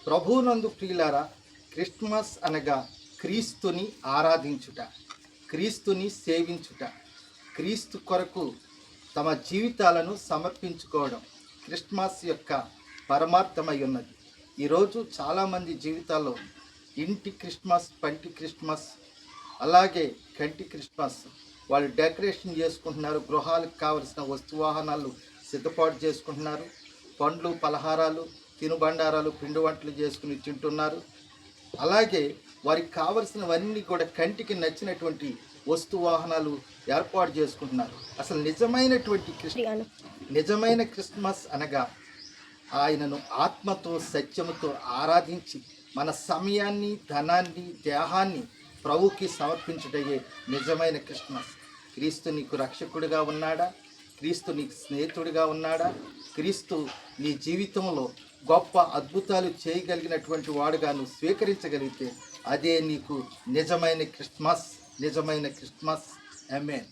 ప్రభువునందు ప్రియులారా, క్రిస్మస్ అనగా క్రీస్తుని ఆరాధించుట, క్రీస్తుని సేవించుట, క్రీస్తు కొరకు తమ జీవితాలను సమర్పించుకోవడం క్రిస్మస్ యొక్క పరమార్థమై ఉన్నది. ఈరోజు చాలామంది జీవితాల్లో ఇంటి క్రిస్మస్, పంటి క్రిస్మస్, అలాగే కంటి క్రిస్మస్ వాళ్ళు డెకరేషన్ చేసుకుంటున్నారు. గృహాలకు కావలసిన వస్తువాహనాలు సిద్ధపాటు చేసుకుంటున్నారు. పండ్లు, పలహారాలు, తినుబండారాలు, పిండి వంటలు చేసుకుని తింటున్నారు. అలాగే వారికి కావలసినవన్నీ కూడా కంటికి నచ్చినటువంటి వస్తువాహనాలు ఏర్పాటు చేసుకుంటున్నారు. అసలు నిజమైన క్రిస్మస్ అనగా ఆయనను ఆత్మతో సత్యముతో ఆరాధించి మన సమయాన్ని, ధనాన్ని, దేహాన్ని ప్రభుకి సమర్పించుటయే నిజమైన క్రిస్మస్. క్రీస్తు నీకు రక్షకుడిగా ఉన్నాడా? క్రీస్తు నీకు స్నేహితుడిగా ఉన్నాడా? క్రీస్తు నీ జీవితంలో గొప్ప అద్భుతాలు చేయగలిగినటువంటి వాడుగా నువ్వు స్వీకరించగలిగితే అదే నీకు నిజమైన క్రిస్మస్. ఆమేన్.